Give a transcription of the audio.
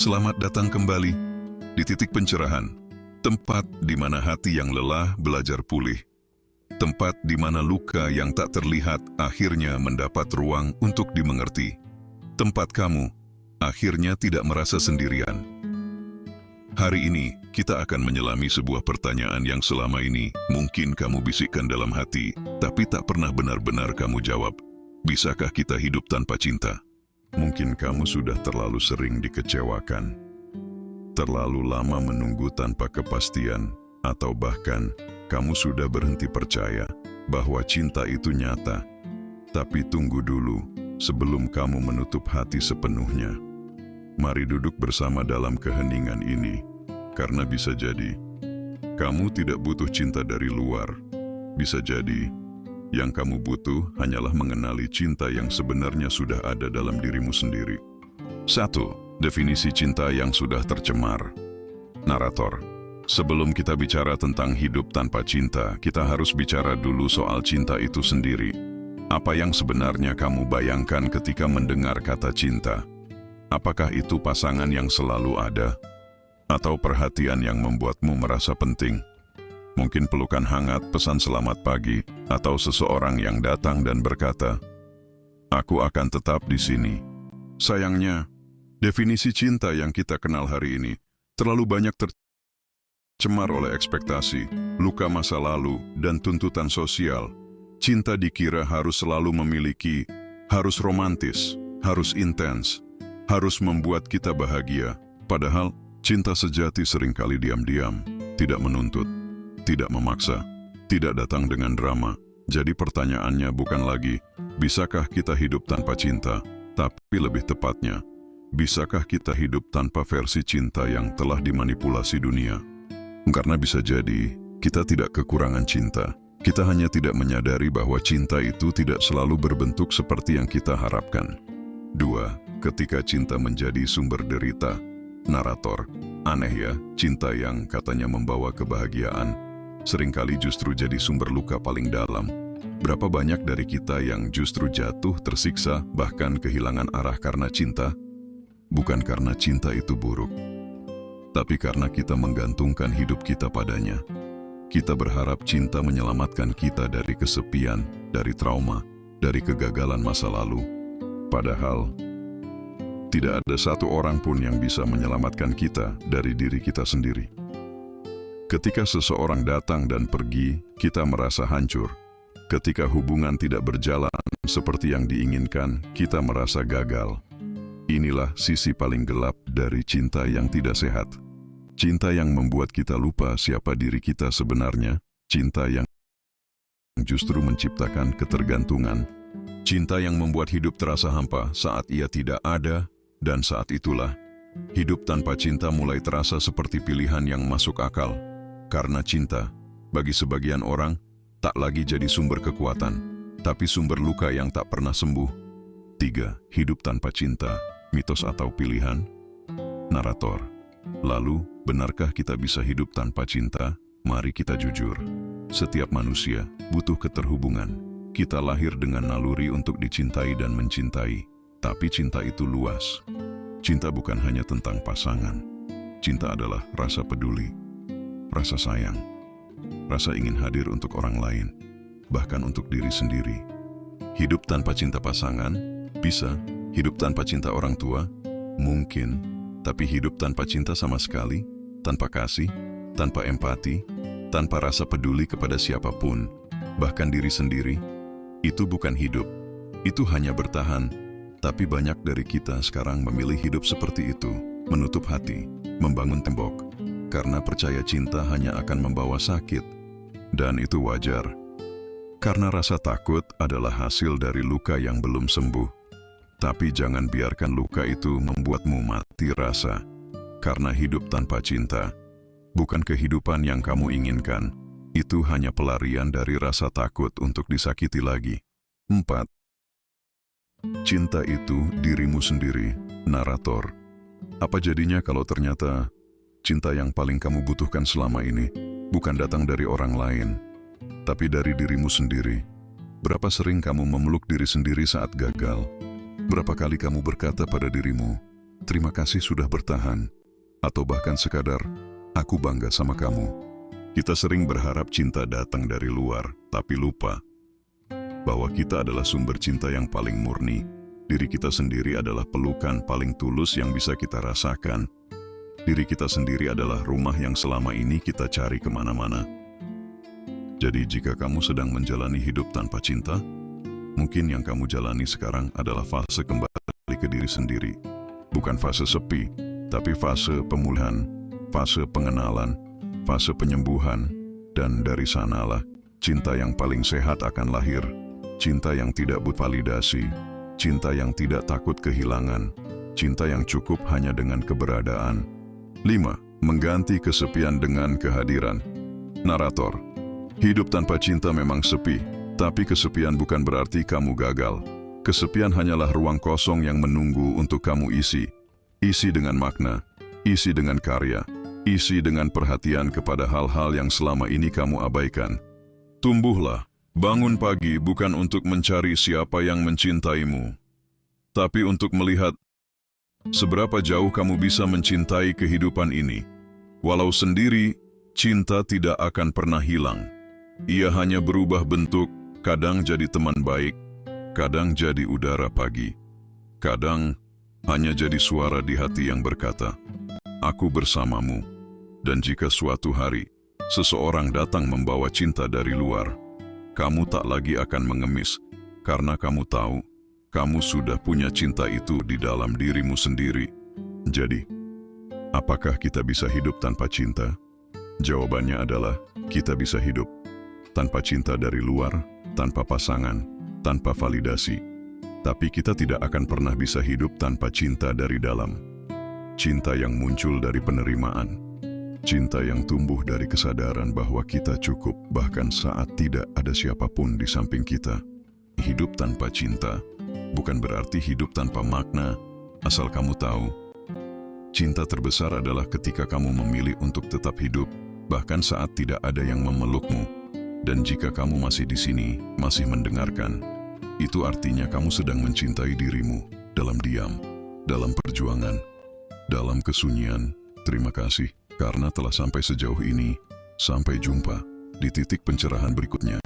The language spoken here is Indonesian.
Selamat datang kembali di titik pencerahan, tempat di mana hati yang lelah belajar pulih, tempat di mana luka yang tak terlihat akhirnya mendapat ruang untuk dimengerti, tempat kamu akhirnya tidak merasa sendirian. Hari ini kita akan menyelami sebuah pertanyaan yang selama ini mungkin kamu bisikkan dalam hati, tapi tak pernah benar-benar kamu jawab. Bisakah kita hidup tanpa cinta? Mungkin kamu sudah terlalu sering dikecewakan, terlalu lama menunggu tanpa kepastian, atau bahkan kamu sudah berhenti percaya bahwa cinta itu nyata. Tapi tunggu dulu, sebelum kamu menutup hati sepenuhnya. Mari duduk bersama dalam keheningan ini, karena bisa jadi kamu tidak butuh cinta dari luar. Bisa jadi yang kamu butuh hanyalah mengenali cinta yang sebenarnya sudah ada dalam dirimu sendiri. 1. Definisi cinta yang sudah tercemar. Narator. Sebelum kita bicara tentang hidup tanpa cinta, kita harus bicara dulu soal cinta itu sendiri. Apa yang sebenarnya kamu bayangkan ketika mendengar kata cinta? Apakah itu pasangan yang selalu ada? Atau perhatian yang membuatmu merasa penting? Mungkin pelukan hangat, pesan selamat pagi, atau seseorang yang datang dan berkata, "Aku akan tetap di sini." Sayangnya, definisi cinta yang kita kenal hari ini terlalu banyak tercemar oleh ekspektasi, luka masa lalu, dan tuntutan sosial. Cinta dikira harus selalu memiliki, harus romantis, harus intens, harus membuat kita bahagia. Padahal, cinta sejati seringkali diam-diam, tidak menuntut, tidak memaksa, tidak datang dengan drama. Jadi pertanyaannya bukan lagi, bisakah kita hidup tanpa cinta? Tapi lebih tepatnya, bisakah kita hidup tanpa versi cinta yang telah dimanipulasi dunia? Karena bisa jadi, kita tidak kekurangan cinta. Kita hanya tidak menyadari bahwa cinta itu tidak selalu berbentuk seperti yang kita harapkan. 2. Ketika cinta menjadi sumber derita. Narator. Aneh ya, cinta yang katanya membawa kebahagiaan seringkali justru jadi sumber luka paling dalam. Berapa banyak dari kita yang justru jatuh, tersiksa, bahkan kehilangan arah karena cinta? Bukan karena cinta itu buruk, tapi karena kita menggantungkan hidup kita padanya. Kita berharap cinta menyelamatkan kita dari kesepian, dari trauma, dari kegagalan masa lalu. Padahal, tidak ada satu orang pun yang bisa menyelamatkan kita dari diri kita sendiri. Ketika seseorang datang dan pergi, kita merasa hancur. Ketika hubungan tidak berjalan seperti yang diinginkan, kita merasa gagal. Inilah sisi paling gelap dari cinta yang tidak sehat. Cinta yang membuat kita lupa siapa diri kita sebenarnya. Cinta yang justru menciptakan ketergantungan. Cinta yang membuat hidup terasa hampa saat ia tidak ada, dan saat itulah, hidup tanpa cinta mulai terasa seperti pilihan yang masuk akal. Karena cinta, bagi sebagian orang, tak lagi jadi sumber kekuatan, tapi sumber luka yang tak pernah sembuh. 3. Hidup tanpa cinta, mitos atau pilihan? Narator. Lalu, benarkah kita bisa hidup tanpa cinta? Mari kita jujur. Setiap manusia butuh keterhubungan. Kita lahir dengan naluri untuk dicintai dan mencintai. Tapi cinta itu luas. Cinta bukan hanya tentang pasangan. Cinta adalah rasa peduli, rasa sayang, rasa ingin hadir untuk orang lain, bahkan untuk diri sendiri. Hidup tanpa cinta pasangan? Bisa. Hidup tanpa cinta orang tua? Mungkin. Tapi hidup tanpa cinta sama sekali, tanpa kasih, tanpa empati, tanpa rasa peduli kepada siapapun, bahkan diri sendiri, itu bukan hidup. Itu hanya bertahan. Tapi banyak dari kita sekarang memilih hidup seperti itu, menutup hati, membangun tembok, karena percaya cinta hanya akan membawa sakit. Dan itu wajar, karena rasa takut adalah hasil dari luka yang belum sembuh. Tapi jangan biarkan luka itu membuatmu mati rasa, karena hidup tanpa cinta bukan kehidupan yang kamu inginkan. Itu hanya pelarian dari rasa takut untuk disakiti lagi. 4. Cinta itu dirimu sendiri. Narator. Apa jadinya kalau ternyata cinta yang paling kamu butuhkan selama ini bukan datang dari orang lain, tapi dari dirimu sendiri? Berapa sering kamu memeluk diri sendiri saat gagal? Berapa kali kamu berkata pada dirimu, terima kasih sudah bertahan, atau bahkan sekadar, aku bangga sama kamu. Kita sering berharap cinta datang dari luar, tapi lupa bahwa kita adalah sumber cinta yang paling murni. Diri kita sendiri adalah pelukan paling tulus yang bisa kita rasakan. Diri kita sendiri adalah rumah yang selama ini kita cari kemana-mana. Jadi jika kamu sedang menjalani hidup tanpa cinta, mungkin yang kamu jalani sekarang adalah fase kembali ke diri sendiri. Bukan fase sepi, tapi fase pemulihan, fase pengenalan, fase penyembuhan, dan dari sanalah cinta yang paling sehat akan lahir. Cinta yang tidak butuh validasi, cinta yang tidak takut kehilangan, cinta yang cukup hanya dengan keberadaan. 5. Mengganti kesepian dengan kehadiran. Narator. Hidup tanpa cinta memang sepi, tapi kesepian bukan berarti kamu gagal. Kesepian hanyalah ruang kosong yang menunggu untuk kamu isi. Isi dengan makna, isi dengan karya, isi dengan perhatian kepada hal-hal yang selama ini kamu abaikan. Tumbuhlah, bangun pagi bukan untuk mencari siapa yang mencintaimu, tapi untuk melihat seberapa jauh kamu bisa mencintai kehidupan ini. Walau sendiri, cinta tidak akan pernah hilang. Ia hanya berubah bentuk, kadang jadi teman baik, kadang jadi udara pagi, kadang hanya jadi suara di hati yang berkata, "Aku bersamamu." Dan jika suatu hari seseorang datang membawa cinta dari luar, kamu tak lagi akan mengemis, karena kamu tahu, kamu sudah punya cinta itu di dalam dirimu sendiri. Jadi, apakah kita bisa hidup tanpa cinta? Jawabannya adalah, kita bisa hidup tanpa cinta dari luar, tanpa pasangan, tanpa validasi. Tapi kita tidak akan pernah bisa hidup tanpa cinta dari dalam. Cinta yang muncul dari penerimaan. Cinta yang tumbuh dari kesadaran bahwa kita cukup bahkan saat tidak ada siapapun di samping kita. Hidup tanpa cinta bukan berarti hidup tanpa makna, asal kamu tahu. Cinta terbesar adalah ketika kamu memilih untuk tetap hidup, bahkan saat tidak ada yang memelukmu. Dan jika kamu masih di sini, masih mendengarkan, itu artinya kamu sedang mencintai dirimu dalam diam, dalam perjuangan, dalam kesunyian. Terima kasih karena telah sampai sejauh ini. Sampai jumpa di titik pencerahan berikutnya.